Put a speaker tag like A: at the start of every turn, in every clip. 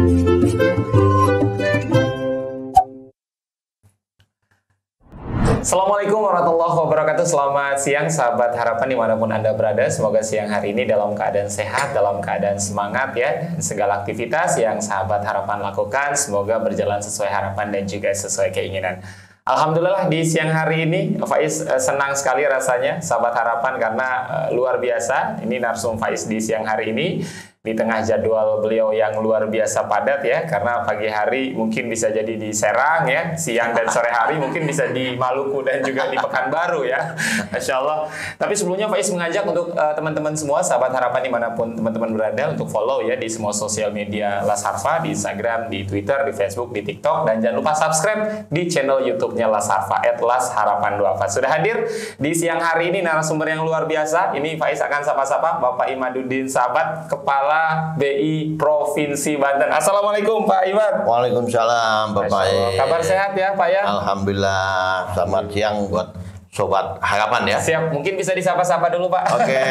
A: Assalamualaikum warahmatullahi wabarakatuh. Selamat siang sahabat harapan dimanapun Anda berada. Semoga siang hari ini dalam keadaan sehat, dalam keadaan semangat ya. Dan segala aktivitas yang sahabat harapan lakukan semoga berjalan sesuai harapan dan juga sesuai keinginan. Alhamdulillah di siang hari ini Faiz senang sekali rasanya sahabat harapan karena luar biasa. Ini narsum Faiz di siang hari ini di tengah jadwal beliau yang luar biasa padat ya, karena pagi hari mungkin bisa jadi di Serang ya, siang dan sore hari mungkin bisa di Maluku dan juga di Pekanbaru ya, Masya Allah. Tapi sebelumnya Faiz mengajak untuk teman-teman semua sahabat harapan dimanapun teman-teman berada untuk follow ya di semua sosial media Las Harfa, di Instagram, di Twitter, di Facebook, di TikTok, dan jangan lupa subscribe di channel YouTube-nya Las Harfa @LasHarapan2. Sudah hadir di siang hari ini narasumber yang luar biasa. Ini Faiz akan sapa-sapa Bapak Imaduddin Sahabat, Kepala BI Provinsi Banten. Assalamualaikum Pak Imad.
B: Waalaikumsalam Bapak.
A: Kabar sehat ya Pak ya?
B: Alhamdulillah. Selamat siang buat Sobat Harapan ya.
A: Siap, mungkin bisa disapa-sapa dulu Pak.
B: Oke,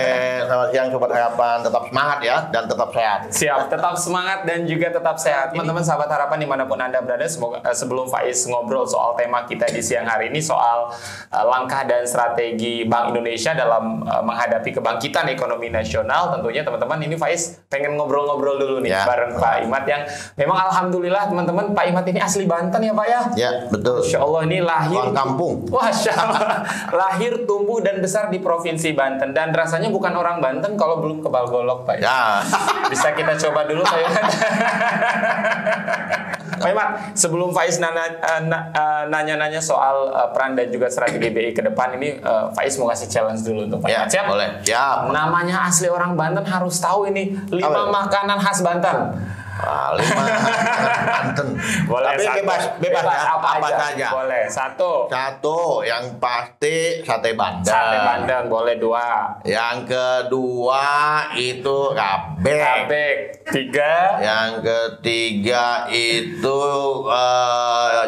B: selamat siang Sobat Harapan. Tetap semangat ya dan tetap sehat.
A: Siap, tetap semangat dan juga tetap sehat. Teman-teman sahabat harapan dimanapun Anda berada, semoga sebelum Faiz ngobrol soal tema kita di siang hari ini soal langkah dan strategi Bank Indonesia dalam menghadapi kebangkitan ekonomi nasional, tentunya teman-teman ini Faiz pengen ngobrol-ngobrol dulu nih bareng Pak Imad yang memang alhamdulillah teman-teman Pak Imad ini asli Banten ya Pak ya?
B: Ya, betul.
A: Masya Allah ini lahir
B: orang kampung.
A: Masya Allah. Lahir, tumbuh, dan besar di Provinsi Banten. Dan rasanya bukan orang Banten kalau belum ke Balgolok, Pak.
B: Ya.
A: Bisa kita coba dulu, Pak Imad. Pak Imad, sebelum Faiz nanya-nanya soal peran dan juga strategi BI ke depan, ini Faiz mau kasih challenge dulu untuk Pak Imad. Siap?
B: Boleh. Siap.
A: Namanya asli orang Banten harus tahu ini 5 makanan khas Banten.
B: 5 Banten.
A: Boleh.
B: Tapi bebas ya, apa saja.
A: Boleh. Satu,
B: yang pasti sate bandeng.
A: Sate bandeng, boleh 2.
B: Yang kedua itu rabek.
A: 3.
B: Yang ketiga itu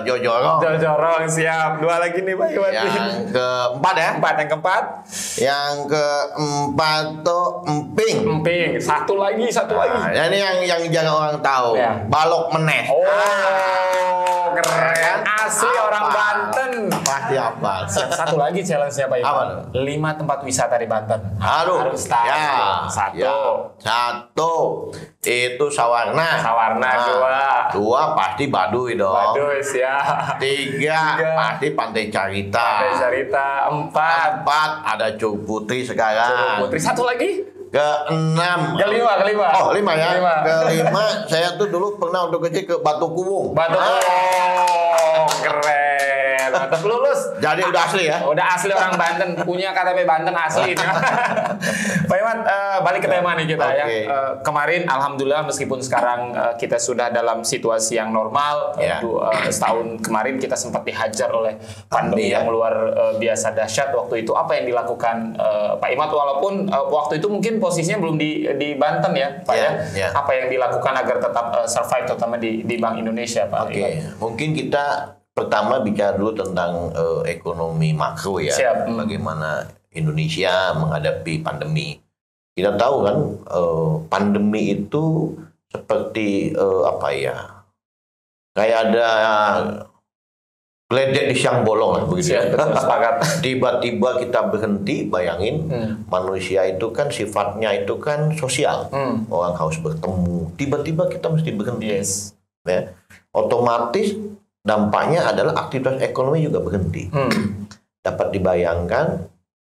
B: jojorong.
A: Jojorong, siap. 2 lagi nih Pak Iwan.
B: Yang keempat ya.
A: Yang keempat.
B: Yang keempat tuh emping.
A: Emping. Satu lagi.
B: Ini yang jarang orang tahu.
A: Ya.
B: Balok menes.
A: Oh, keren. Asli orang Banten.
B: Pasti apa?
A: Satu lagi challenge-nya Pak Iwan.
B: Apa?
A: 5 tempat wisata di Banten.
B: Aduh.
A: Harus tahu.
B: Ya. Satu. Itu Sawarna. 2 pasti Baduy dong.
A: Baduy, siap.
B: 3 pasti Pantai Carita.
A: 4
B: ada Curug Putri sekarang.
A: Putri. Satu lagi.
B: Ke-6.
A: Kelima.
B: Oh, 5 ya. Ke-5 saya tuh dulu pernah untuk kecil ke Batu Kuwung.
A: Keren. Mantap, lulus.
B: Jadi udah asli ya?
A: Udah asli orang Banten, punya KTP Banten asli. Pak Iman, balik ke tema nih kita ya. Kemarin alhamdulillah meskipun sekarang kita sudah dalam situasi yang normal, setahun kemarin kita sempat dihajar oleh pandemi yang luar biasa dahsyat. Waktu itu apa yang dilakukan Pak Imad, walaupun waktu itu mungkin posisinya belum di Banten ya Pak ya. Apa yang dilakukan agar tetap survive terutama di Bank Indonesia Pak Imad?
B: Mungkin kita pertama bicara dulu tentang ekonomi makro ya. Bagaimana Indonesia menghadapi pandemi. Kita tahu kan pandemi itu seperti kayak ada geledek di siang bolong lah begitu ya. Tiba-tiba kita berhenti, bayangin manusia itu kan sifatnya itu kan sosial. Orang harus bertemu. Tiba-tiba kita mesti berhenti. Ya. Otomatis dampaknya adalah aktivitas ekonomi juga berhenti. Dapat dibayangkan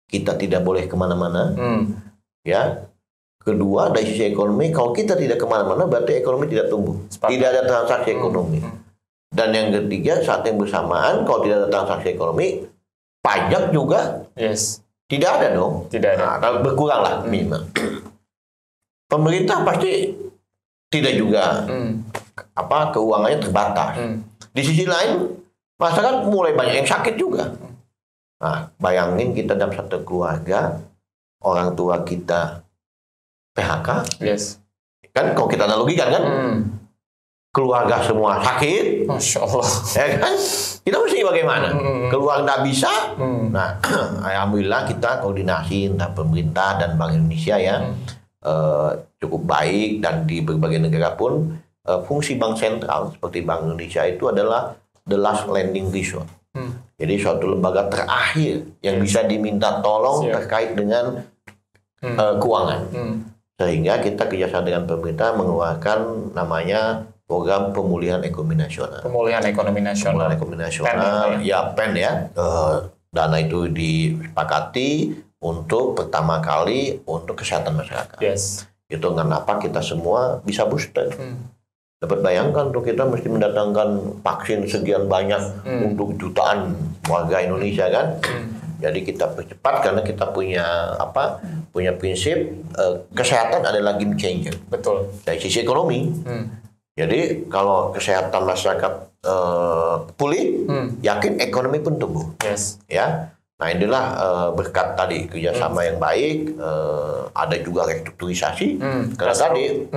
B: kita tidak boleh kemana-mana. Ya. Kedua, dari sisi ekonomi, kalau kita tidak kemana-mana berarti ekonomi tidak tumbuh. Tidak ada transaksi ekonomi. Dan yang ketiga, saat yang bersamaan, kalau tidak ada transaksi ekonomi, pajak juga tidak ada dong.
A: Tidak ada.
B: Nah, berkurang lah minimal. Pemerintah pasti tidak juga keuangannya terbatas. Di sisi lain, masyarakat mulai banyak yang sakit juga. Nah, bayangin kita dalam satu keluarga, orang tua kita PHK. Kan kalau kita analogikan kan, keluarga semua sakit.
A: Masya Allah.
B: Ya kan? Kita mesti bagaimana? Keluar nggak bisa. Nah, alhamdulillah kita koordinasi antara pemerintah dan Bank Indonesia ya cukup baik, dan di berbagai negara pun fungsi bank sentral seperti Bank Indonesia itu adalah the last lending resort. Jadi suatu lembaga terakhir yang bisa diminta tolong terkait dengan keuangan. Sehingga kita kerjasama dengan pemerintah mengeluarkan namanya program pemulihan ekonomi nasional.
A: Pemulihan ekonomi nasional.
B: Pemulihan ekonomi nasional, PEN ya. Dana itu disepakati untuk pertama kali untuk kesehatan masyarakat.
A: Yes.
B: Itu kenapa kita semua bisa booster. Dapat bayangkan tuh kita mesti mendatangkan vaksin sekian banyak untuk jutaan warga Indonesia kan. Jadi kita percepat karena kita punya punya prinsip kesehatan adalah game changer.
A: Betul.
B: Dari sisi ekonomi. Jadi kalau kesehatan masyarakat pulih, yakin ekonomi pun tumbuh.
A: Yes.
B: Ya. Nah inilah berkat tadi kerjasama yang baik, ada juga restrukturisasi. Karena tadi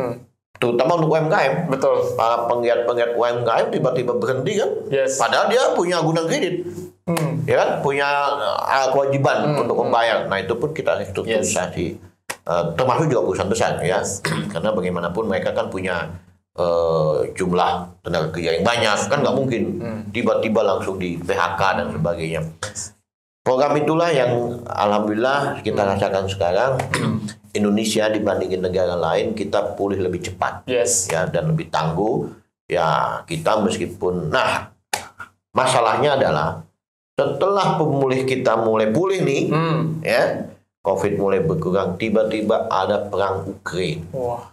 B: terutama untuk UMKM.
A: Betul.
B: Para penggiat-penggiat UMKM tiba-tiba berhenti kan.
A: Yes.
B: Padahal dia punya gudang kredit. Ya kan? Punya kewajiban untuk membayar. Nah itu pun kita restrukturisasi. Termasuk juga perusahaan besar ya. Karena bagaimanapun mereka kan punya jumlah tenaga kerja yang banyak. Kan nggak mungkin tiba-tiba langsung di PHK dan sebagainya. Program itulah yang alhamdulillah kita rasakan sekarang. Indonesia dibandingin negara lain kita pulih lebih cepat.
A: Yes.
B: Ya, dan lebih tangguh. Ya kita meskipun, nah masalahnya adalah setelah pemulih kita mulai pulih nih, ya COVID mulai berkurang, tiba-tiba ada perang Ukraina.
A: Wah.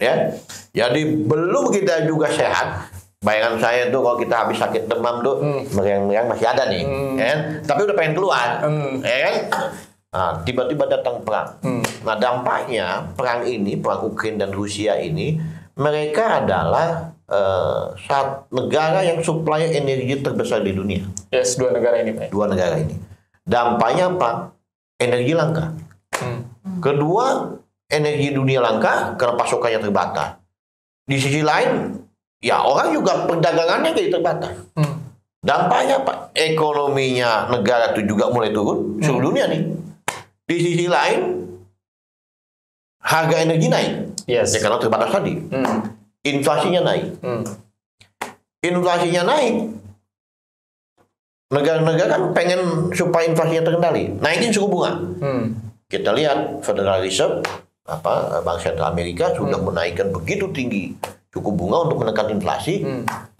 B: Ya, jadi belum kita juga sehat. Bayangan saya tuh kalau kita habis sakit demam tuh meriang-meriang masih ada nih, ya. Tapi udah pengen keluar, ya. Nah, tiba-tiba datang perang. Nah, dampaknya perang ini, perang Ukraina dan Rusia ini, mereka adalah negara yang supplier energi terbesar di dunia.
A: Yes, dua negara ini, Pak.
B: Dua negara ini. Dampaknya apa? Energi langka. Kedua, energi dunia langka karena pasokannya terbatas. Di sisi lain, ya orang juga perdagangannya jadi terbatas. Dampaknya apa? Ekonominya negara itu juga mulai turun, seluruh dunia nih. Di sisi lain, harga energi naik.
A: Yes.
B: Ya karena terbatas tadi. Inflasinya naik. Inflasinya naik. Negara-negara kan pengen supaya inflasinya terkendali, naikin suku bunga. Kita lihat Federal Reserve, Bank Sentral Amerika sudah menaikkan begitu tinggi suku bunga untuk menekan inflasi.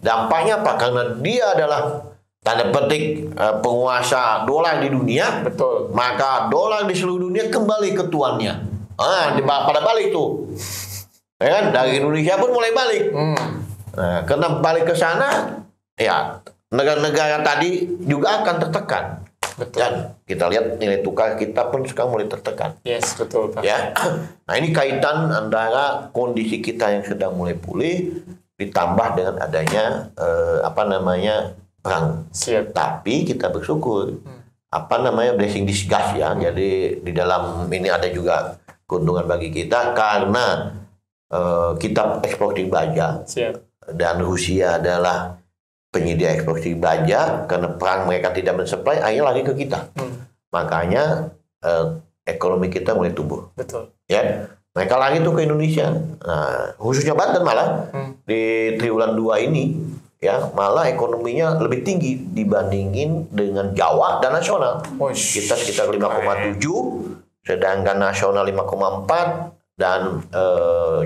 B: Dampaknya apa? Karena dia adalah tanda petik penguasa dolar di dunia.
A: Betul.
B: Maka dolar di seluruh dunia kembali ke tuannya. Pada balik tuh. Ya kan? Dari Indonesia pun mulai balik. Nah, karena balik ke sana, ya negara-negara tadi juga akan tertekan.
A: Betul.
B: Dan kita lihat nilai tukar kita pun sekarang mulai tertekan.
A: Yes, betul, Pak.
B: Ya. Nah, ini kaitan antara kondisi kita yang sedang mulai pulih ditambah dengan adanya perang.
A: Siap.
B: Tapi kita bersyukur blessing disguise ya. Jadi di dalam ini ada juga keuntungan bagi kita karena kita ekspor baja.
A: Siap.
B: Dan Rusia adalah penyedia ekspor baja karena perang mereka tidak mensuplai, akhirnya lagi ke kita. Makanya ekonomi kita mulai tumbuh.
A: Betul.
B: Ya, mereka lagi tuh ke Indonesia. Nah, khususnya Banten malah di triwulan 2 ini ya malah ekonominya lebih tinggi dibandingin dengan Jawa dan nasional. Kita sekitar 5,7, sedangkan nasional 5,4 dan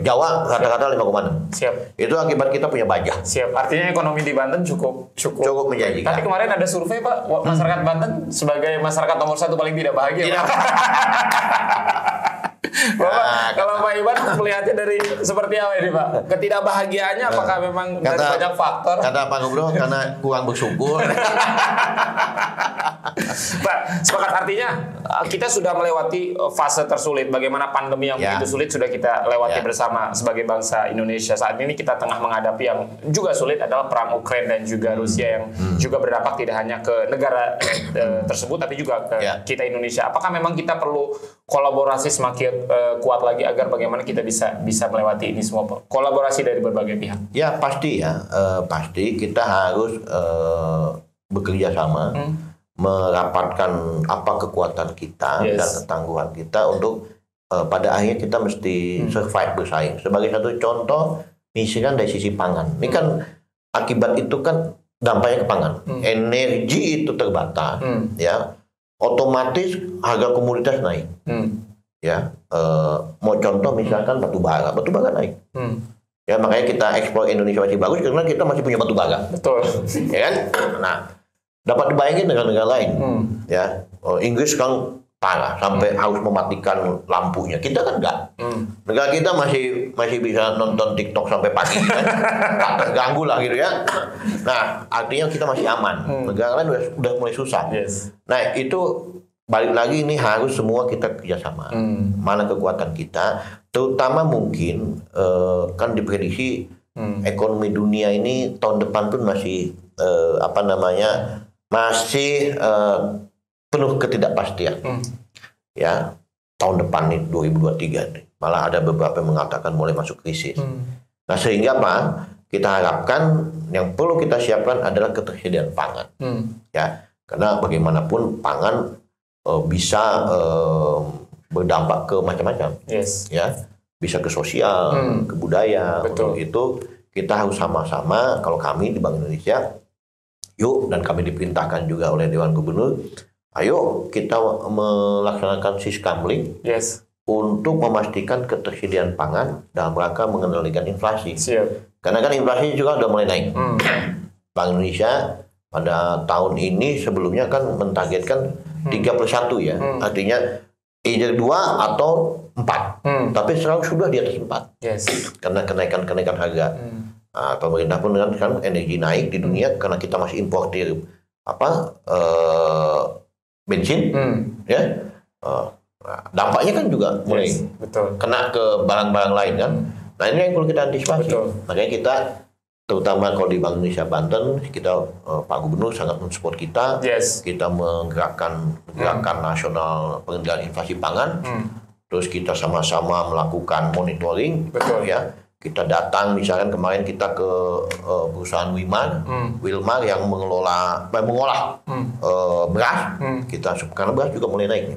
B: Jawa rata-rata 5,6.
A: Siap.
B: Itu akibat kita punya baja.
A: Siap. Artinya ekonomi di Banten cukup
B: menjanjikan.
A: Tapi kemarin ada survei, Pak, masyarakat Banten sebagai masyarakat nomor 1 paling tidak bahagia. Bapak, kalau Pak Iwan melihatnya dari seperti apa ini, Pak? Ketidakbahagiaannya apakah memang dari banyak faktor?
B: Kata Pak Gubernur, karena kurang bersyukur.
A: Pak, sepakat, artinya kita sudah melewati fase tersulit. Bagaimana pandemi yang begitu sulit sudah kita lewati bersama sebagai bangsa Indonesia. Saat ini kita tengah menghadapi yang juga sulit adalah perang Ukraina dan juga Rusia yang juga berdampak tidak hanya ke negara tersebut tapi juga ke kita Indonesia. Apakah memang kita perlu kolaborasi semakin kuat lagi agar bagaimana kita bisa melewati ini semua, Pak? Kolaborasi dari berbagai pihak.
B: Ya pasti ya, pasti kita harus bekerja sama, merapatkan apa kekuatan kita dan ketangguhan kita untuk pada akhirnya kita mesti survive bersaing. Sebagai satu contoh, misalkan dari sisi pangan. Ini kan akibat itu kan dampaknya ke pangan. Energi itu terbatas, ya. Otomatis harga komoditas naik. Ya, mau contoh misalkan batu bara naik. Ya, makanya kita ekspor Indonesia masih bagus karena kita masih punya batu bara.
A: Betul.
B: Ya kan? Nah, dapat dibayangin dengan negara lain. Ya, Inggris kan parah sampai harus mematikan lampunya. Kita kan enggak. Negara kita masih bisa nonton TikTok sampai pagi kan. Tak terganggu lah gitu ya. Nah, artinya kita masih aman. Negara lain udah mulai susah.
A: Yes.
B: Nah, itu balik lagi ini harus semua kita kerjasama. Mana kekuatan kita, terutama mungkin kan diprediksi ekonomi dunia ini tahun depan pun masih masih penuh ketidakpastian. Ya, tahun depan nih 2023 nih. Malah ada beberapa yang mengatakan mulai masuk krisis. Nah, sehingga apa? Kita harapkan yang perlu kita siapkan adalah ketersediaan pangan. Ya, karena bagaimanapun pangan bisa berdampak ke macam-macam.
A: Yes.
B: Ya, bisa ke sosial, ke budaya.
A: Betul.
B: Untuk itu kita harus sama-sama, kalau kami di Bank Indonesia, yuk, dan kami diperintahkan juga oleh Dewan Gubernur, ayo kita melaksanakan siskamling untuk memastikan ketersediaan pangan dalam rangka mengendalikan inflasi.
A: Siap.
B: Karena kan inflasi juga udah mulai naik. Bank Indonesia pada tahun ini sebelumnya kan mentargetkan 3+1 ya. Artinya either 2 atau 4. Tapi sekarang sudah di atas 4.
A: Yes.
B: Karena kenaikan harga. Nah, pemerintah pun dengan kan energi naik di dunia karena kita masih importir bensin, ya. Dampaknya kan juga mulai kena ke barang-barang lain kan. Nah, ini yang perlu kita antisipasi. Makanya kita, terutama kalau di Bank Indonesia Banten, kita Pak Gubernur sangat mensupport kita. Kita menggerakkan gerakan nasional pengendalian inflasi pangan. Terus kita sama-sama melakukan monitoring. Ya. Kita datang, misalkan kemarin kita ke perusahaan Wilmar yang mengolah beras, karena beras juga mulai naik.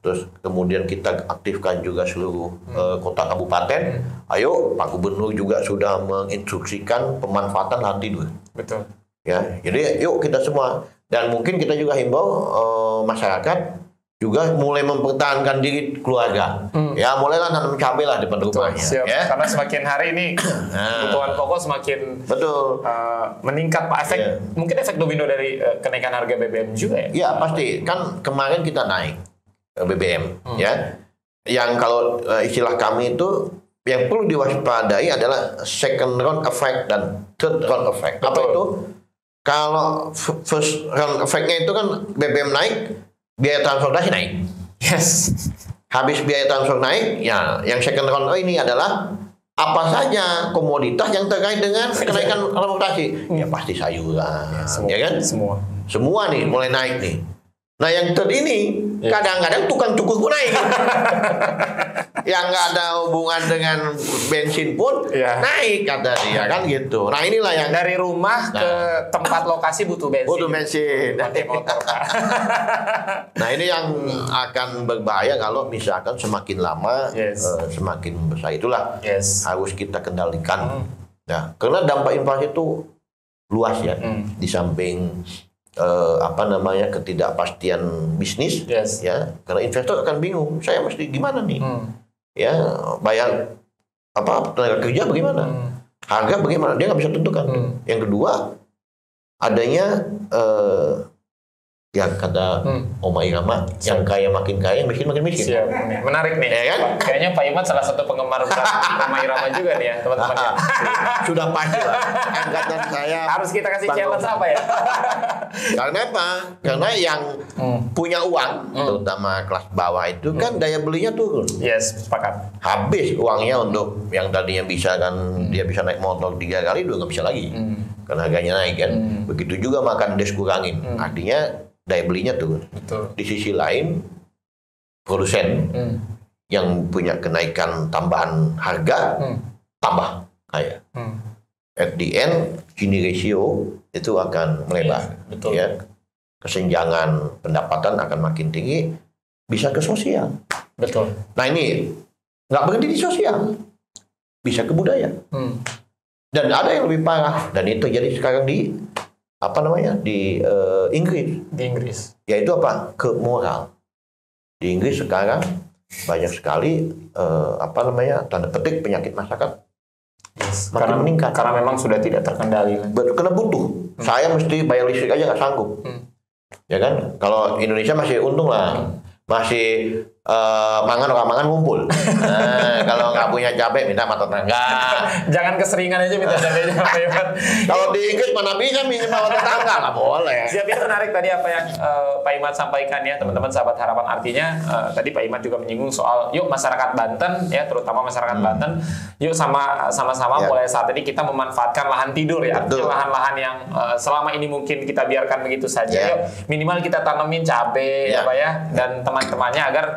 B: Terus kemudian kita aktifkan juga seluruh kota kabupaten. Ayo, Pak Gubernur juga sudah menginstruksikan pemanfaatan lahan tidur.
A: Betul.
B: Ya, jadi yuk kita semua, dan mungkin kita juga himbau masyarakat juga mulai mempertahankan diri keluarga. Ya, mulailah nanam cabai lah depan rumahnya.
A: Siap.
B: Ya.
A: Karena semakin hari ini kebutuhan pokok semakin meningkat, Pak. Mungkin efek domino dari kenaikan harga BBM juga ya?
B: Ya, pasti. Kan kemarin kita naik BBM. Ya. Yang kalau istilah kami itu, yang perlu diwaspadai adalah second round effect dan third round effect. Apa itu? Kalau first round effect-nya itu kan BBM naik, biaya transportasi naik.
A: Yes.
B: Habis biaya transportasi naik, ya yang second round ini adalah apa saja komoditas yang terkait dengan kenaikan transportasi. Ya pasti sayuran, ya kan? Semua nih mulai naik nih. Nah, yang third ini kadang-kadang tukang cukur pun naik. Yang nggak ada hubungan dengan bensin pun naik, kata dia kan gitu. Nah, inilah yang
A: dari rumah ke tempat lokasi butuh bensin.
B: Butuh bensin.
A: Motor.
B: Nah, ini yang akan berbahaya kalau misalkan semakin lama semakin besar. Itulah harus kita kendalikan. Nah, karena dampak inflasi itu luas ya. Di samping ketidakpastian bisnis, ya, karena investor akan bingung, saya mesti gimana nih, ya, bayar tenaga kerja bagaimana, harga bagaimana, dia nggak bisa tentukan. Yang kedua, adanya yang kata Oma Irama, yang kaya makin kaya, yang miskin makin miskin.
A: Siap. Menarik nih, ya kan? Kayaknya Pak Imad salah satu penggemar Oma Irama juga nih ya, teman-teman.
B: Sudah pasti lah. Angkatan saya.
A: Harus kita kasih challenge apa ya?
B: Karena apa? Karena yang punya uang, terutama kelas bawah itu kan daya belinya turun.
A: Yes, sepakat.
B: Habis uangnya untuk yang tadinya bisa kan dia bisa naik motor 3 kali, udah nggak bisa lagi. Karena harganya naik kan. Begitu juga makan des kurangin. Artinya daya belinya turun. Di sisi lain, produsen yang punya kenaikan tambahan harga tambah kaya. At the end, Gini ratio itu akan melebar. Ya. Kesenjangan pendapatan akan makin tinggi, bisa ke sosial.
A: Betul.
B: Nah, ini nggak berhenti di sosial, bisa ke budaya. Dan ada yang lebih parah, dan itu jadi sekarang di Inggris.
A: Di Inggris.
B: Yaitu apa? Ke moral. Di Inggris sekarang banyak sekali tanda petik penyakit masyarakat makin meningkat.
A: Karena memang sudah tidak terkendali.
B: Karena butuh. Saya mesti bayar listrik aja nggak sanggup. Ya kan? Kalau Indonesia masih untung lah. Masih orang mangan ngumpul. Nah, kalau nggak punya cabai minta sama tetangga.
A: Jangan keseringan aja minta cabainya Pak Iman.
B: Kalau di Inggris mana bisa minta sama tetangga, nggak boleh.
A: Siap, itu menarik tadi apa yang Pak Iman sampaikan ya, teman-teman sahabat harapan. Artinya tadi Pak Iman juga menyinggung soal yuk masyarakat Banten ya, terutama masyarakat Banten, yuk sama-sama mulai saat ini kita memanfaatkan lahan tidur ya. Lahan-lahan yang selama ini mungkin kita biarkan begitu saja. Yuk minimal kita tanemin cabai ya Pak ya, dan teman-temannya agar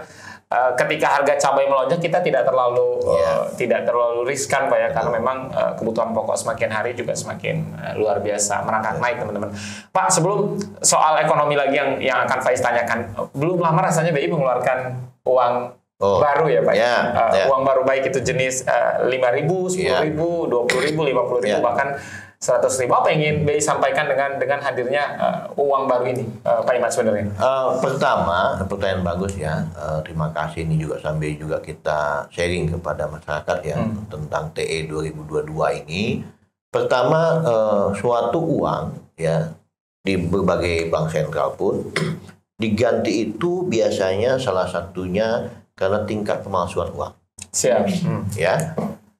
A: ketika harga cabai melonjak kita tidak terlalu riskan Pak ya, karena memang kebutuhan pokok semakin hari juga semakin luar biasa merangkak naik teman-teman. Pak, sebelum soal ekonomi lagi yang akan Faiz tanyakan, belum lama rasanya BI mengeluarkan uang baru ya Pak. Uang baru baik itu jenis 5.000, 10.000, 20.000, 50.000 bahkan 100.000. Apa yang ingin BI sampaikan dengan hadirnya uang baru ini, Pak Iman sebenarnya?
B: Pertama, pertanyaan bagus ya. Terima kasih, ini juga sambil juga kita sharing kepada masyarakat ya tentang TE 2022 ini. Pertama, suatu uang ya di berbagai bank sentral pun diganti itu biasanya salah satunya karena tingkat pemalsuan uang.
A: Siap.
B: Ya.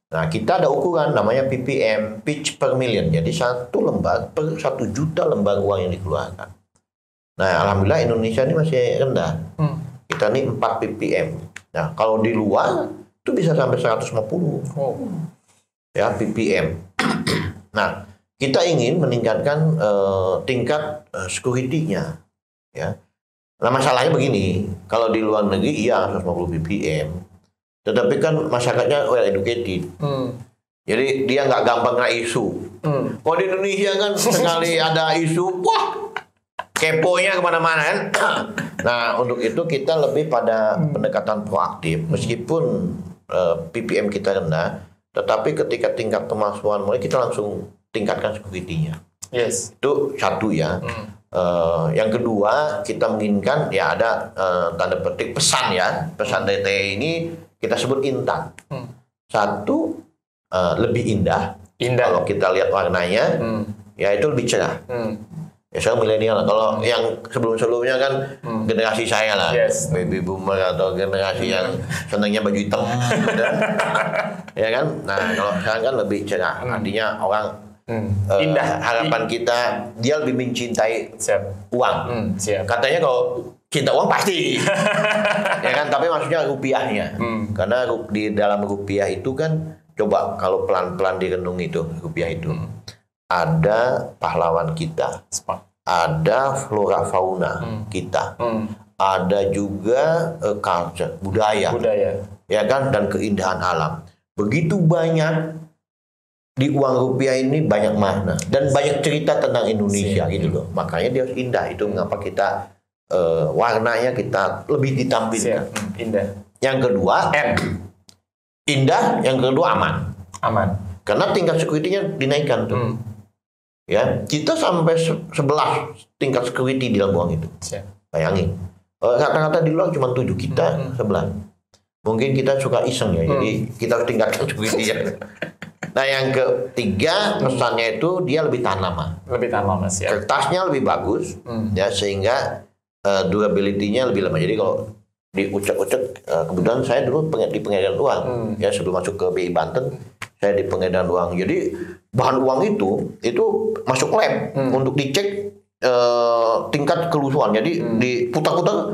B: Nah, kita ada ukuran namanya PPM, pitch per million. Jadi 1 lembar per 1 juta lembar uang yang dikeluarkan. Nah, alhamdulillah Indonesia ini masih rendah. Kita ini 4 PPM. Nah, kalau di luar itu bisa sampai 150. Ya, PPM. Nah, kita ingin meningkatkan tingkat security-nya. Ya. Nah, masalahnya begini, kalau di luar negeri iya 150 PPM. Tetapi kan masyarakatnya well educated. Jadi dia nggak gampang kena isu. Kalau di Indonesia kan sekali ada isu, wah keponya kemana-mana kan. Nah, untuk itu kita lebih pada pendekatan proaktif. Meskipun PPM kita rendah, tetapi ketika tingkat pemalsuan mulai kita langsung tingkatkan security-nya.
A: Yes.
B: Itu satu ya. Yang kedua, kita menginginkan ya ada tanda petik pesan ya. Pesan dari TE ini kita sebut intan. Satu, lebih indah. Kalau kita lihat warnanya, ya itu lebih cerah. Ya saya milenial. Kalau yang sebelum-sebelumnya kan generasi saya lah, baby boomer atau generasi yang senangnya baju hitam, ya kan. Nah, kalau sekarang kan lebih cerah. Artinya orang indah. Harapan kita dia lebih mencintai uang. Katanya kalau cinta uang pasti, ya kan. Tapi maksudnya rupiahnya, karena di dalam rupiah itu kan, coba kalau pelan-pelan direnung itu rupiah itu ada pahlawan kita, ada flora fauna kita, ada juga culture budaya, ya kan, dan keindahan alam. Begitu banyak di uang rupiah ini, banyak makna dan banyak cerita tentang Indonesia gitu loh. Makanya dia harus indah. Itu mengapa kita warnanya kita lebih ditampilkan.
A: Indah.
B: Yang kedua indah, yang kedua aman. Karena tingkat security-nya dinaikkan tuh. Ya, kita sampai 11 tingkat security di dalam uang itu. Bayangin. Kata-kata di luar cuma 7, kita 11. Mungkin kita suka iseng ya. Jadi kita harus tingkatkan security-nya. Nah, yang ketiga pesannya itu dia lebih tahan lama. Kertasnya lebih bagus, ya, sehingga durability-nya lebih lama. Jadi kalau diucek-ucek, kebetulan saya dulu di pengedaran uang, ya sebelum masuk ke BI Banten, saya di pengedaran uang. Jadi bahan uang itu masuk lab untuk dicek tingkat kelusuan. Jadi diputar-putar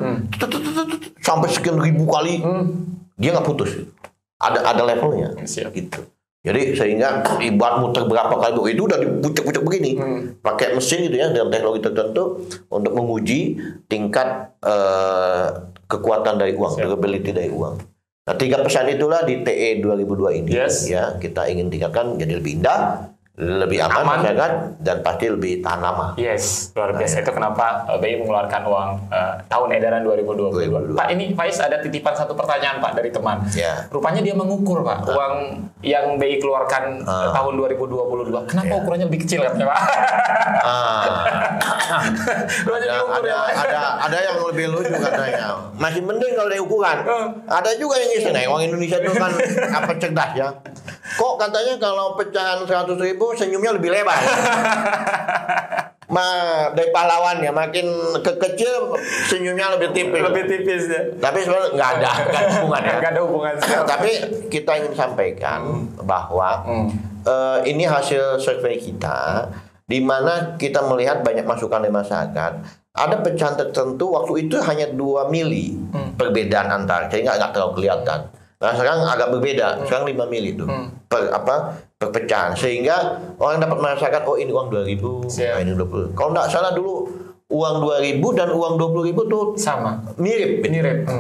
B: sampai sekian ribu kali, dia nggak putus. Ada levelnya, gitu. Jadi sehingga dibuat muter berapa kali itu udah dipucuk-pucuk begini, pakai mesin gitu ya, dengan teknologi tertentu untuk menguji tingkat kekuatan dari uang, durability dari uang. Nah, 3 pesan itulah di TE 2002 ini ya kita ingin tingkatkan jadi lebih indah, lebih aman masyarakat dan pasti lebih tahan lama.
A: Yes, luar biasa. Itu kenapa BI mengeluarkan uang tahun edaran 2022. Pak, ini Faiz ada titipan satu pertanyaan Pak dari teman.
B: Ya.
A: Rupanya dia mengukur Pak uang yang BI keluarkan tahun 2022. Kenapa ukurannya lebih kecil katanya Pak?
B: Ada yang lebih lucu katanya. Masih mending kalau diukuran. Ada juga yang iseng. Uang Indonesia itu kan apa cerdas ya. Kok katanya kalau pecahan 100.000 senyumnya lebih lebar. Dari pahlawan ya, makin kecil senyumnya lebih tipis.
A: Lebih tipis ya.
B: Tapi sebenarnya nggak ada hubungan ya.
A: Nggak ada hubungan.
B: Tapi kita ingin sampaikan bahwa ini hasil survei kita, di mana kita melihat banyak masukan dari masyarakat. Ada pecahan tertentu waktu itu hanya 2 mili perbedaan antar, sehingga nggak terlalu kelihatan. Nah sekarang agak berbeda, sekarang 5 mili itu per pecahan, sehingga orang dapat merasakan oh ini uang 2.000, ini 20. Kalau nggak salah dulu uang 2.000 dan uang 20.000 tuh
A: sama,
B: mirip.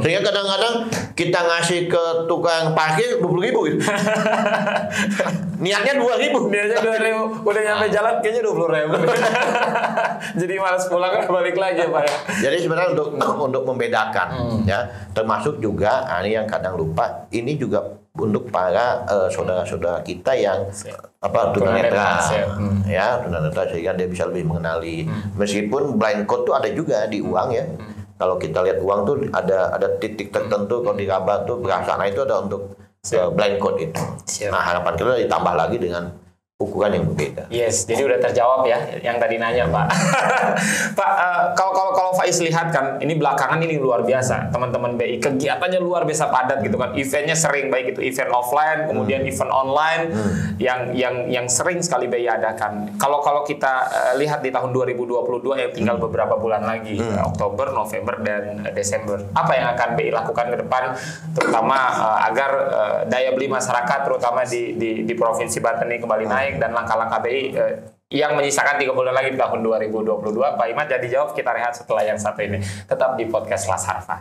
B: Sehingga kadang-kadang kita ngasih ke tukang parkir 20.000 gitu. Niatnya 2.000.
A: Niatnya 2.000, udah nyampe jalan kayaknya 20.000. Jadi malas pulang balik lagi Pak ya.
B: Jadi sebenarnya untuk membedakan ya, termasuk juga ini yang kadang lupa, ini juga untuk para saudara-saudara kita yang tunanetra ya, tunanetra, sehingga dia bisa lebih mengenali. Meskipun blind code tuh ada juga di uang ya. Kalau kita lihat uang tuh ada titik tertentu, kalau diraba tuh berasa, nah itu ada untuk blind code itu. Nah harapan kita ditambah lagi dengan ukuran yang berbeda.
A: Yes, jadi udah terjawab ya yang tadi nanya Pak. Pak, kalau Faiz lihat kan ini belakangan ini luar biasa, teman-teman BI kegiatannya luar biasa padat gitu kan, eventnya sering, baik itu event offline kemudian event online yang sering sekali BI adakan. Kalau kita lihat di tahun 2022 yang tinggal beberapa bulan lagi, Oktober, November dan Desember, apa yang akan BI lakukan ke depan, terutama agar daya beli masyarakat terutama di Provinsi Banten ini kembali naik, dan langkah-langkah BI yang menyisakan 3 bulan lagi di tahun 2022. Pak Imad jadi jawab, kita rehat setelah yang satu ini. Tetap di podcast Kelas Harfa.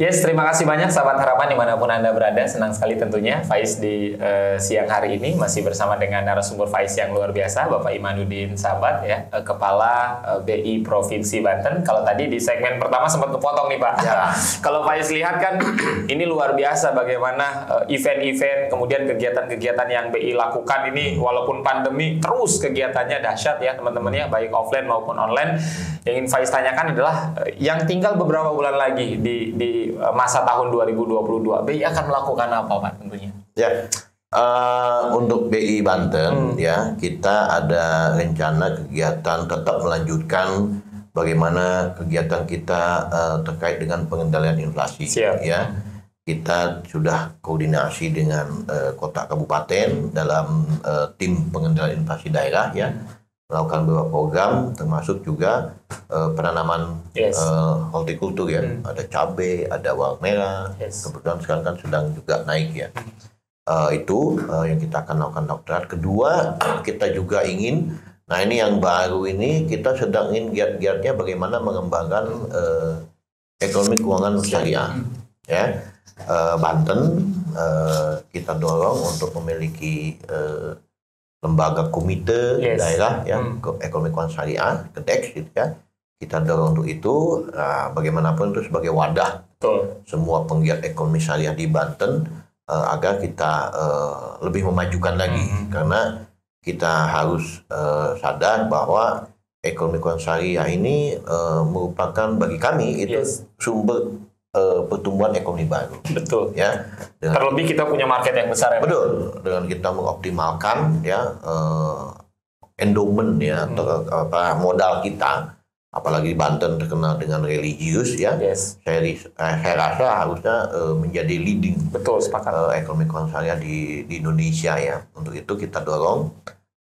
A: Yes, terima kasih banyak sahabat harapan dimanapun Anda berada. Senang sekali tentunya Faiz di siang hari ini masih bersama dengan narasumber Faiz yang luar biasa, Bapak Imanuddin Sambat ya, Kepala BI Provinsi Banten. Kalau tadi di segmen pertama sempat kepotong nih Pak. Ya. Kalau Faiz lihat kan ini luar biasa bagaimana event-event kemudian kegiatan-kegiatan yang BI lakukan ini, walaupun pandemi terus kegiatannya dahsyat ya teman-teman ya, baik offline maupun online. Yang ingin Faiz tanyakan adalah yang tinggal beberapa bulan lagi di masa tahun 2022, BI akan melakukan apa Pak tentunya?
B: Ya, untuk BI Banten ya, kita ada rencana kegiatan tetap melanjutkan bagaimana kegiatan kita terkait dengan pengendalian inflasi.
A: Siap.
B: Ya. Kita sudah koordinasi dengan kota kabupaten dalam tim pengendalian inflasi daerah ya, melakukan beberapa program, termasuk juga penanaman hortikultur ya, ada cabai, ada bawang merah, kebetulan sekarang kan sedang juga naik ya. Itu yang kita akan lakukan. Kedua, kita juga ingin, nah ini yang baru ini, kita sedang ingin giat-giatnya bagaimana mengembangkan ekonomi keuangan syariah ya. Banten kita dorong untuk memiliki lembaga komite daerah ya, ekonomi keuangan syariah, KEDEX gitu ya. Kita dorong untuk itu, bagaimanapun itu sebagai wadah semua penggiat ekonomi syariah di Banten agar kita lebih memajukan lagi, karena kita harus sadar bahwa ekonomi keuangan syariah ini merupakan bagi kami itu sumber pertumbuhan ekonomi baru.
A: Betul.
B: Ya.
A: Terlebih kita punya market yang besar ya.
B: Betul. Dengan kita mengoptimalkan ya endowment ya, atau modal kita, apalagi Banten terkenal dengan religius ya. Saya rasa harusnya menjadi leading.
A: Betul, sepakat.
B: Ekonomi keuangan syariah di Indonesia ya. Untuk itu kita dorong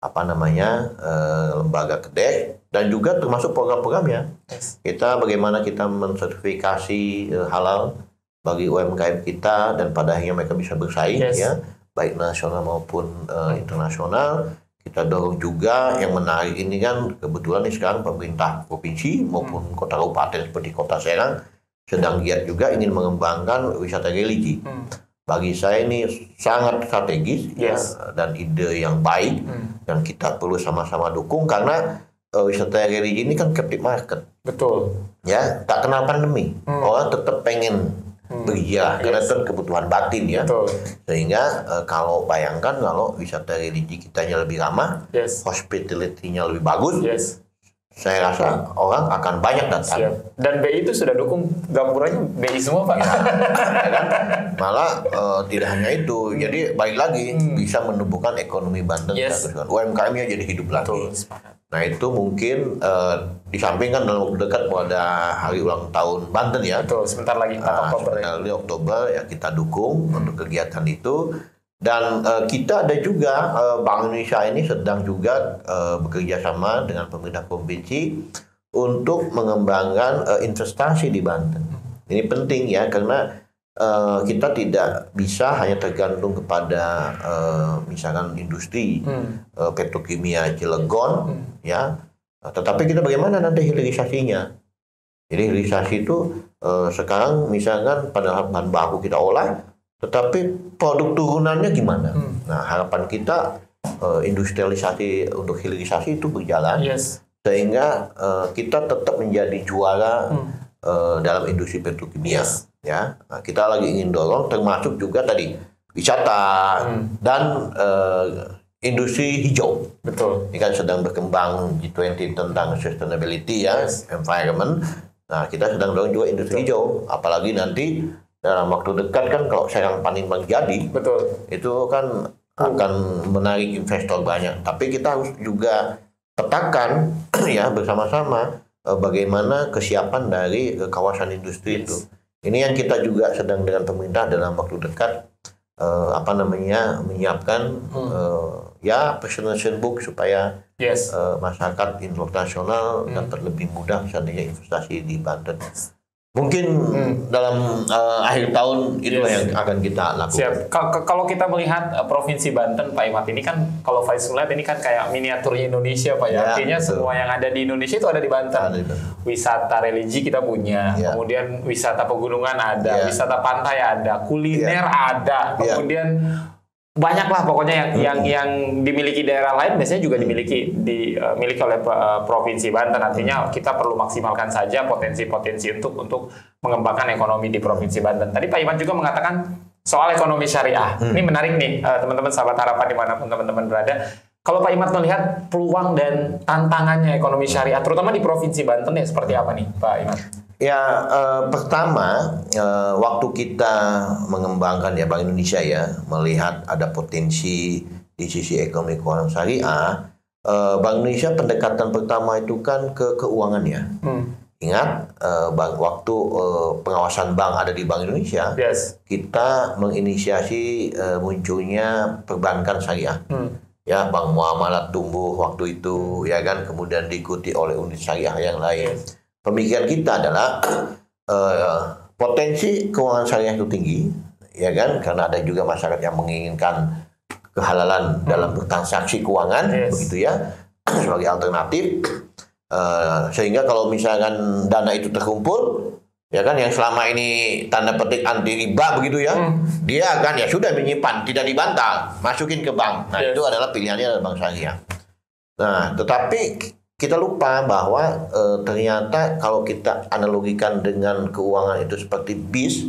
B: lembaga KEDEX dan juga termasuk program-programnya. Kita bagaimana kita mensertifikasi halal bagi UMKM kita, dan pada akhirnya mereka bisa bersaing ya, baik nasional maupun internasional. Kita dorong juga yang menarik ini kan, kebetulan nih sekarang pemerintah provinsi maupun kota kabupaten seperti Kota Serang sedang giat juga ingin mengembangkan wisata religi. bagi saya ini sangat strategis
A: Yes.
B: ya, dan ide yang baik dan kita perlu sama-sama dukung karena wisata religi ini kan captive market.
A: Betul.
B: Ya, tak kenal pandemi. Orang tetap pengen berhijrah karena itu kebutuhan batin ya.
A: Betul.
B: Sehingga kalau bayangkan kalau wisata religi kitanya lebih ramah,
A: Yes.
B: hospitality-nya lebih bagus,
A: Yes.
B: saya rasa orang akan banyak datang.
A: Siap. Dan BI itu sudah dukung gapuranya BI semua, Pak.
B: Ya kan? Malah tidak hanya itu, jadi balik lagi bisa menumbuhkan ekonomi Banten.
A: Yes.
B: UMKM-nya jadi hidup lagi.
A: Betul, sepakat.
B: Nah itu mungkin disampingkan dalam waktu dekat mau ada hari ulang tahun Banten ya.
A: Betul, sebentar lagi 4 Oktober.
B: Sebentar lagi Oktober ya kita dukung untuk kegiatan itu. Dan kita ada juga Bank Indonesia ini sedang juga bekerja sama dengan pemerintah provinsi untuk mengembangkan investasi di Banten. Ini penting ya karena kita tidak bisa hanya tergantung kepada misalkan industri petrokimia Cilegon ya, tetapi kita bagaimana nanti hilirisasinya. Jadi hilirisasi itu sekarang misalkan pada bahan baku kita olah, tetapi produk turunannya gimana? Nah harapan kita industrialisasi untuk hilirisasi itu berjalan,
A: Yes.
B: sehingga kita tetap menjadi juara dalam industri petrokimia.
A: Yes.
B: Ya, nah, kita lagi ingin dorong, termasuk juga tadi wisata dan industri hijau.
A: Betul.
B: Ini kan sedang berkembang G20 tentang sustainability ya,
A: Yes.
B: environment. Nah, kita sedang dorong juga industri hijau, apalagi nanti dalam waktu dekat kan kalau Serang Palembang jadi,
A: Betul.
B: itu kan akan menarik investor banyak. Tapi kita harus juga petakan ya bersama-sama bagaimana kesiapan dari kawasan industri itu. Ini yang kita juga sedang dengan pemerintah dalam waktu dekat menyiapkan ya presentation book supaya
A: Yes.
B: masyarakat internasional dapat lebih mudah seandainya investasi di Banten. Mungkin dalam akhir tahun itulah yang akan kita lakukan.
A: Siap. Kalau kita melihat Provinsi Banten, Pak Imad, ini kan kalau Faiz melihat ini kan kayak miniaturnya Indonesia, Pak ya.
B: Ya,
A: Artinya
B: betul.
A: semua yang ada di Indonesia itu ada di Banten.
B: Ada di Banten.
A: Wisata religi kita punya,
B: Ya.
A: kemudian wisata pegunungan ada,
B: Ya.
A: wisata pantai ada, kuliner ada,
B: Ya.
A: kemudian banyak lah pokoknya yang dimiliki daerah lain biasanya juga dimiliki oleh Provinsi Banten. Artinya kita perlu maksimalkan saja potensi-potensi untuk mengembangkan ekonomi di Provinsi Banten. Tadi Pak Iman juga mengatakan soal ekonomi syariah. Ini menarik nih teman-teman sahabat harapan dimanapun teman-teman berada. Kalau Pak Iman melihat peluang dan tantangannya ekonomi syariah, terutama di Provinsi Banten ya seperti apa nih Pak Iman?
B: Ya, pertama waktu kita mengembangkan ya Bank Indonesia ya melihat ada potensi di sisi ekonomi keuangan syariah, Bank Indonesia pendekatan pertama itu kan ke keuangan ya. Ingat waktu pengawasan bank ada di Bank Indonesia,
A: Yes.
B: kita menginisiasi munculnya perbankan syariah. Ya, Bank Muamalat tumbuh waktu itu ya kan, kemudian diikuti oleh unit syariah yang lain.
A: Yes.
B: Pemikiran kita adalah potensi keuangan syariah itu tinggi, ya kan? Karena ada juga masyarakat yang menginginkan kehalalan dalam transaksi keuangan,
A: Yes.
B: begitu ya, sebagai alternatif. Sehingga kalau misalkan dana itu terkumpul, ya kan, yang selama ini tanda petik anti riba begitu ya, dia akan ya sudah menyimpan, tidak dibantal, masukin ke bank. Nah
A: Yes.
B: itu adalah pilihannya adalah bank syariah. Nah tetapi kita lupa bahwa ternyata kalau kita analogikan dengan keuangan itu seperti bis,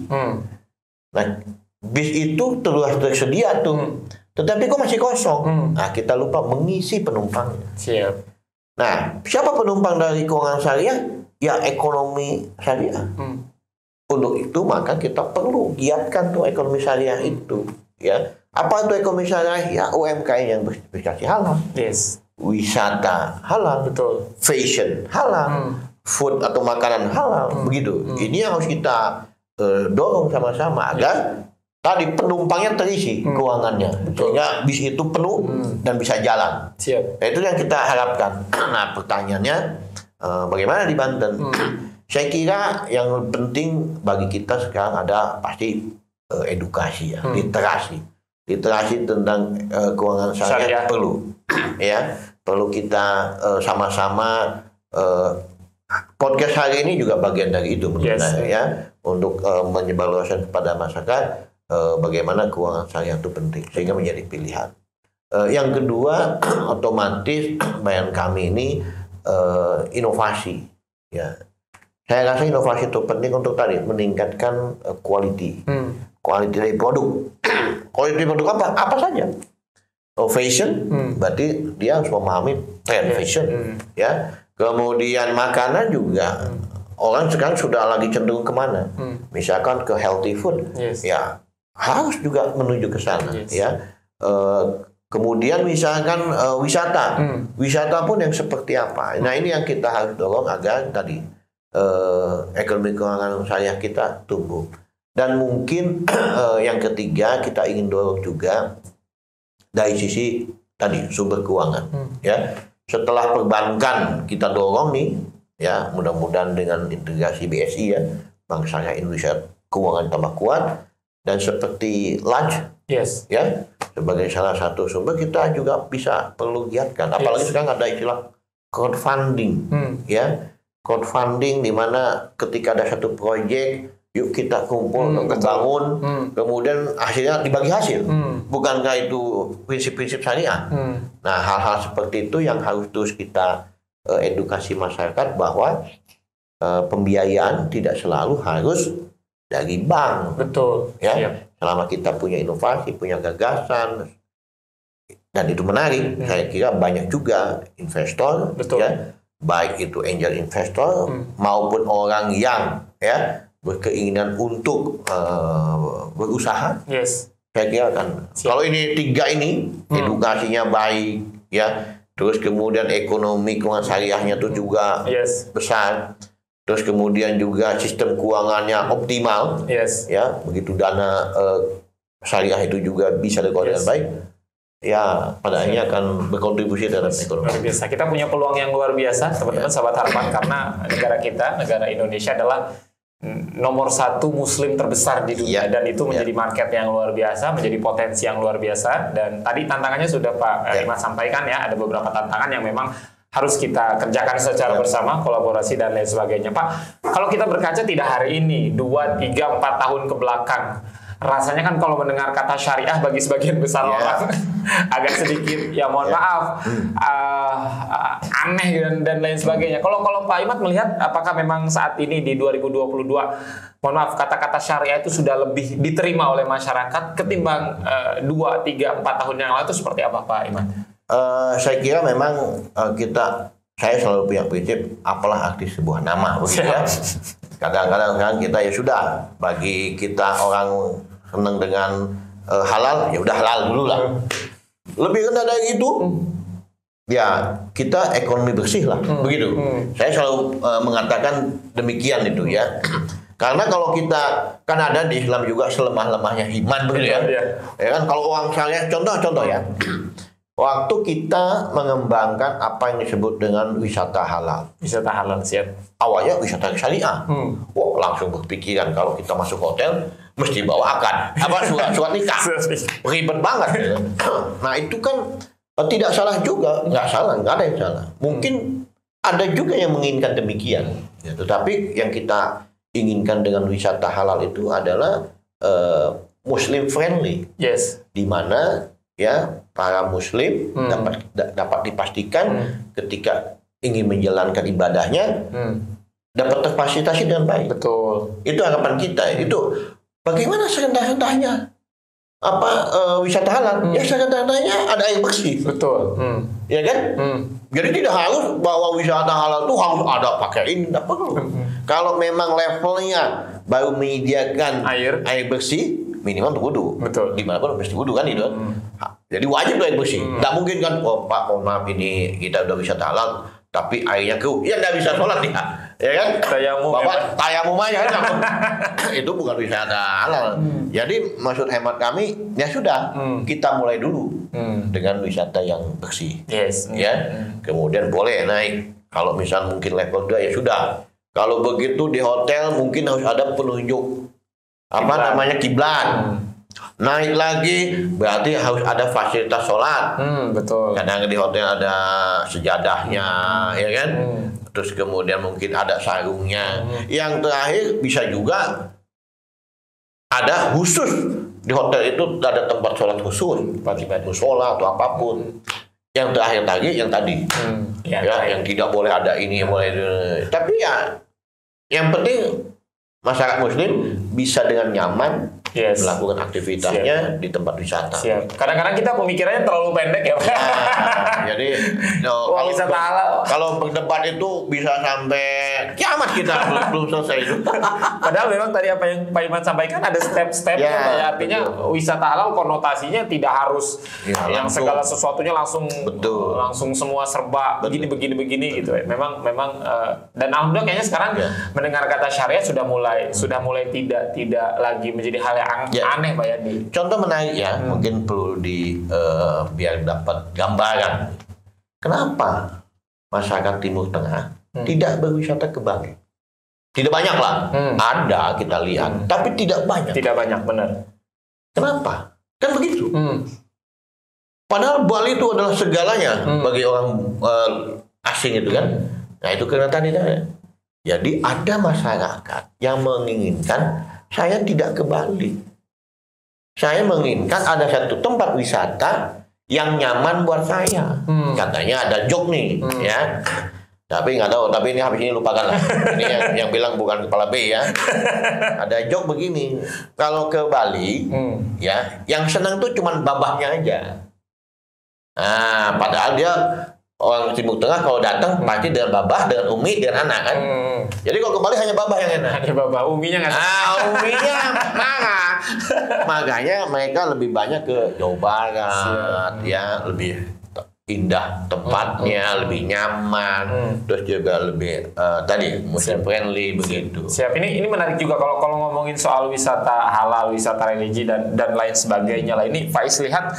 B: nah bis itu tersedia tuh, tetapi kok masih kosong. Nah kita lupa mengisi penumpangnya.
A: Siap.
B: Nah siapa penumpang dari keuangan syariah? Ya ekonomi syariah. Untuk itu maka kita perlu giatkan tuh ekonomi syariah itu. Ya apa itu ekonomi syariah? Ya UMKM yang bersertifikasi halal.
A: Yes.
B: Wisata halal,
A: Betul.
B: fashion halal, food atau makanan halal, begitu. Ini yang harus kita dorong sama-sama agar tadi penumpangnya terisi keuangannya, sehingga bis itu penuh dan bisa jalan.
A: Siap.
B: Nah, itu yang kita harapkan. Nah, pertanyaannya bagaimana di Banten? Saya kira yang penting bagi kita sekarang ada pasti edukasi ya, literasi tentang keuangan syariah perlu. Ya, perlu kita sama-sama podcast hari ini juga bagian dari itu menurut saya ya, untuk menyebarluaskan kepada masyarakat bagaimana keuangan syariah itu penting sehingga menjadi pilihan. Yang kedua, otomatis bayan kami ini inovasi. Ya, saya rasa inovasi itu penting untuk tadi meningkatkan quality dari produk. Quality produk apa saja. Fashion, berarti dia harus memahami trend fashion. Ya, kemudian makanan juga. Orang sekarang sudah lagi cenderung kemana? Misalkan ke healthy food. Ya, harus juga menuju ke sana. Ya. Kemudian misalkan wisata, wisata pun yang seperti apa? Nah ini yang kita harus dorong agar tadi ekonomi keuangan syariah kita tumbuh. Dan mungkin yang ketiga kita ingin dorong juga dari sisi tadi sumber keuangan. Ya, setelah perbankan kita dorong nih, ya mudah-mudahan dengan integrasi BSI ya, Bank Syariah Indonesia keuangan tambah kuat dan seperti LAJ. Ya, sebagai salah satu sumber kita juga bisa perlu giatkan. Apalagi sekarang ada istilah crowdfunding, ya, crowdfunding di mana ketika ada satu proyek, yuk kita kumpul untuk bangun, kemudian akhirnya dibagi hasil. Bukankah itu prinsip-prinsip syariah? Nah, hal-hal seperti itu yang harus terus kita edukasi masyarakat bahwa pembiayaan tidak selalu harus dari bank.
A: Betul.
B: Ya. Selama kita punya inovasi, punya gagasan, dan itu menarik, saya kira banyak juga investor, ya, baik itu angel investor maupun orang yang ya berkeinginan untuk berusaha. Saya kira kan, kalau ini tiga ini edukasinya baik, ya, terus kemudian ekonomi keuangan syariahnya itu juga besar. Terus kemudian juga sistem keuangannya optimal, ya, begitu dana syariah itu juga bisa dikelola dengan baik, ya, pada akhirnya akan berkontribusi dalam ekonomi.
A: Luar biasa. Kita punya peluang yang luar biasa, teman-teman sahabat harapan, karena negara kita, negara Indonesia adalah nomor 1 Muslim terbesar di dunia, dan itu menjadi market yang luar biasa, menjadi potensi yang luar biasa. Dan tadi tantangannya sudah Pak Iman sampaikan ya, ada beberapa tantangan yang memang harus kita kerjakan secara bersama, kolaborasi dan lain sebagainya. Pak, kalau kita berkaca tidak hari ini, 2, 3, 4 tahun ke belakang, rasanya kan kalau mendengar kata syariah bagi sebagian besar orang agak sedikit, ya mohon maaf, aneh dan lain sebagainya. Kalau Pak Imad melihat, apakah memang saat ini di 2022, mohon maaf, kata-kata syariah itu sudah lebih diterima oleh masyarakat ketimbang 2, 3, 4 tahun yang lalu, itu seperti apa Pak Imad?
B: Saya kira memang saya selalu punya prinsip, apalah arti sebuah nama, begitu ya. Kadang-kadang kita ya sudah, bagi kita orang senang dengan halal, ya udah halal dulu lah. Lebih rendah dari itu, ya kita ekonomi bersih lah, begitu. Saya selalu mengatakan demikian itu ya. Karena kalau kita, kan ada di Islam juga selemah-lemahnya iman, begitu ya. Ya kan, kalau orang syariah, contoh ya. Waktu kita mengembangkan apa yang disebut dengan wisata halal. Wisata halal, siap. Awalnya wisata syariah. Wah, langsung berpikiran kalau kita masuk hotel mesti bawa akad, surat nikah. Ribet banget. Ya. Nah itu kan tidak salah juga, nggak ada yang salah. Mungkin ada juga yang menginginkan demikian. Ya, tetapi yang kita inginkan dengan wisata halal itu adalah Muslim friendly. Di mana ya para Muslim dapat dipastikan ketika ingin menjalankan ibadahnya dapat terfasilitasi dengan baik. Betul. Itu harapan kita. Itu bagaimana serendah-rendahnya wisata halal? Ya serendah-rendahnya ada air bersih. Betul. Ya kan? Jadi tidak harus bahwa wisata halal itu harus ada pakai ini, tidak perlu. Kalau memang levelnya baru menyediakan air bersih, minimal untuk wudhu. Betul. Dimanapun mesti wudhu kan itu. Jadi wajib air bersih. Tidak mungkin kan, oh Pak, mohon maaf ini kita udah wisata halal, tapi airnya keruh. Ya nggak bisa sholat ya. Ya kan? Tayamum aja kan. Itu bukan wisata halal. Jadi maksud hemat kami, ya sudah, kita mulai dulu dengan wisata yang bersih. Ya. Kemudian boleh naik. Kalau misal mungkin level 2 ya sudah. Kalau begitu di hotel mungkin harus ada penunjuk kiblat. Naik lagi berarti harus ada fasilitas sholat. Betul. Kadang di hotel ada sejadahnya, ya kan? Terus kemudian mungkin ada sarungnya. Yang terakhir bisa juga ada khusus Di hotel itu ada tempat sholat khusus, tempat ibadah, musola atau apapun. Yang terakhir tadi, yang tidak boleh ada ini, tapi ya, yang penting masyarakat Muslim bisa dengan nyaman melakukan aktivitasnya di tempat wisata.
A: Kadang-kadang kita pemikirannya terlalu pendek ya, Pak.
B: Jadi kalau berdebat itu bisa sampai kiamat kita belum selesai itu.
A: Padahal memang tadi apa yang Pak Iman sampaikan ada step-stepnya, artinya wisata halal konotasinya tidak harus yang segala sesuatunya langsung semua serba begini gitu. Memang dan alhamdulillah kayaknya sekarang mendengar kata syariat sudah mulai tidak lagi menjadi hal yang aneh, Pak Yadi.
B: Contoh menarik ya, mungkin perlu biar dapat gambaran. Kenapa masyarakat Timur Tengah tidak berwisata ke Bali? Tidak banyak lah, ada kita lihat, tapi tidak banyak.
A: Tidak banyak, benar.
B: Kenapa? Kan begitu. Padahal Bali itu adalah segalanya bagi orang asing itu kan. Nah itu karena tadi. Jadi ada masyarakat yang menginginkan saya tidak ke Bali. Saya menginginkan ada satu tempat wisata yang nyaman buat saya. Katanya ada Jog nih, ya. Tapi nggak tahu. Tapi ini habis ini lupakan lah. Ini yang bilang bukan kepala B ya. Ada Jog begini. Kalau ke Bali, ya, yang senang tuh cuman babahnya aja. Nah, padahal dia orang Timur Tengah kalau datang pasti dengan babah, dengan umi, dengan anak kan. Jadi kalau kembali hanya babah yang enak.
A: Hanya babah, uminya nggak.
B: Uminya marah. Makanya mereka lebih banyak ke Jawa Barat, ya, lebih indah tempatnya, lebih nyaman, terus juga lebih tadi Muslim friendly begitu.
A: Ini menarik juga kalau ngomongin soal wisata halal, wisata religi dan lain sebagainya lah. Ini Faiz lihat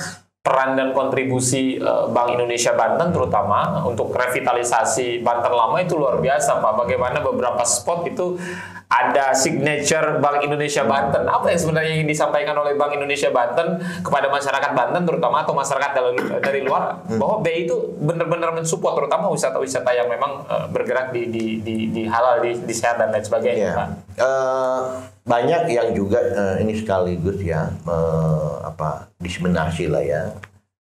A: peran dan kontribusi Bank Indonesia Banten terutama untuk revitalisasi Banten lama itu luar biasa, Pak. Bagaimana beberapa spot itu ada signature Bank Indonesia Banten. Apa yang sebenarnya ingin disampaikan oleh Bank Indonesia Banten kepada masyarakat Banten terutama atau masyarakat dari luar bahwa BI itu benar-benar mensupport terutama wisata-wisata yang memang bergerak di halal, di sehat dan lain sebagainya, Pak.
B: Banyak yang juga ini sekaligus ya diseminasi lah ya,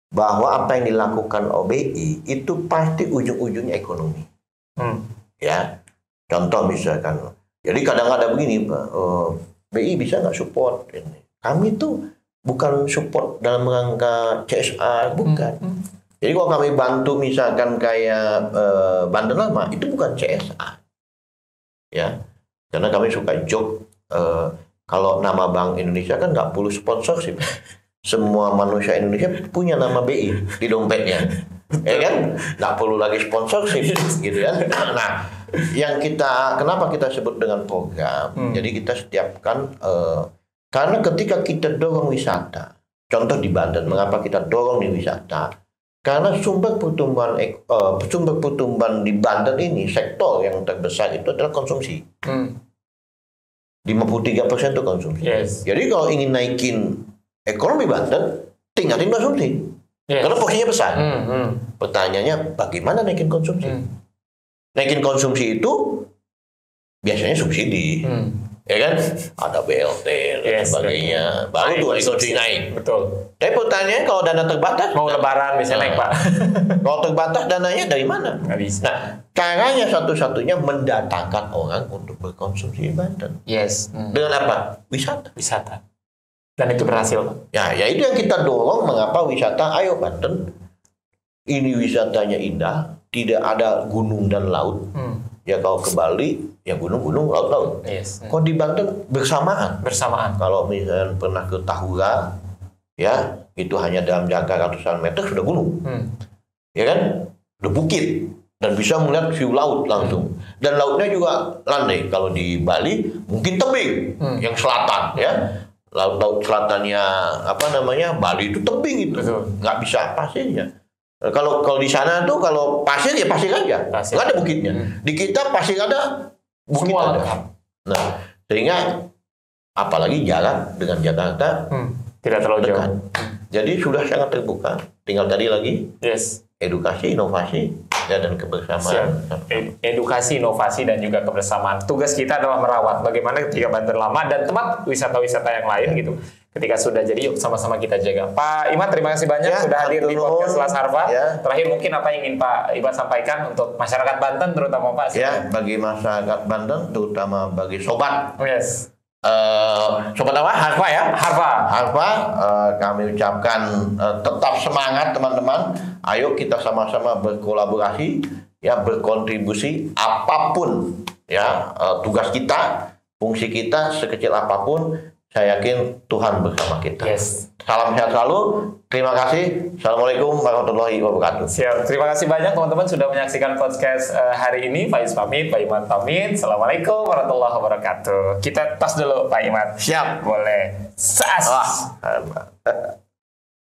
B: bahwa apa yang dilakukan OBI itu pasti ujung-ujungnya ekonomi. Ya, contoh misalkan, jadi kadang-kadang begini Pak, BI bisa nggak support ini? Kami tuh bukan support dalam rangka CSR, bukan. Jadi kalau kami bantu misalkan kayak Banten Lama itu bukan CSR, ya, karena kami suka joke. Kalau nama Bank Indonesia kan nggak perlu sponsorship. Semua manusia Indonesia punya nama BI di dompetnya, ya kan? Nggak perlu lagi sponsorship, gitu kan? Nah, kenapa kita sebut dengan program? Jadi kita setiapkan karena ketika kita dorong wisata, contoh di Banten, mengapa kita dorong di wisata? Karena sumber pertumbuhan di Banten ini, sektor yang terbesar itu adalah konsumsi. 53% itu konsumsi. Jadi kalau ingin naikin ekonomi Banten, tingkatin konsumsi. Karena porsinya besar. Pertanyaannya, bagaimana naikin konsumsi? Naikin konsumsi itu biasanya subsidi. Ya kan? Ada BLT dan sebagainya. Baru tuh konsumsi naik.
A: Betul.
B: Tapi pertanyaannya kalau dana terbatas,
A: mau lebaran bisa naik, Pak.
B: Kalau terbatas dananya dari mana?
A: Nggak bisa.
B: Nah, caranya satu-satunya mendatangkan orang untuk berkonsumsi di Banten. Dengan apa? Wisata.
A: Dan itu berhasil, Pak.
B: Ya itu yang kita dorong. Mengapa wisata? Ayo Banten, ini wisatanya indah, tidak ada gunung dan laut. Ya kalau ke Bali, ya gunung-gunung, laut-laut. Kalau di Banten bersamaan. Kalau misalnya pernah ke Tahura, ya itu hanya dalam jangka ratusan meter sudah gunung. Ya kan? Udah bukit. Dan bisa melihat view laut langsung. Dan lautnya juga landai. Kalau di Bali, mungkin tebing. Yang selatan, ya. Laut selatannya, Bali itu tebing itu. Nggak bisa pasirnya. Kalau di sana tuh kalau pasir ya pasir aja, nggak ada bukitnya. Di kita pasir ada, bukit semua ada. Nah, sehingga apalagi jarak dengan Jakarta
A: tidak terlalu jauh.
B: Jadi sudah sangat terbuka. Tinggal tadi lagi edukasi, inovasi, dan kebersamaan.
A: Edukasi, inovasi, dan juga kebersamaan. Tugas kita adalah merawat bagaimana ketika Banten Lama dan tempat wisata-wisata yang lain gitu. Ketika sudah jadi, yuk sama-sama kita jaga. Pak Imad, terima kasih banyak sudah hadir di podcast Selas Harfa. Terakhir mungkin apa yang ingin Pak Imad sampaikan untuk masyarakat Banten terutama Pak?
B: Bagi masyarakat Banten terutama bagi sobat. Sobat apa?
A: Harfa ya?
B: Harfa, kami ucapkan tetap semangat teman-teman. Ayo kita sama-sama berkolaborasi, berkontribusi apapun tugas kita, fungsi kita sekecil apapun. Saya yakin Tuhan bersama kita. Salam sehat selalu. Terima kasih. Assalamualaikum warahmatullahi wabarakatuh.
A: Siap. Terima kasih banyak teman-teman sudah menyaksikan podcast hari ini. Faiz pamit, Pak Imad pamit. Assalamualaikum warahmatullahi wabarakatuh. Kita tas dulu Pak Imad.
B: Siap.
A: Boleh. Sas.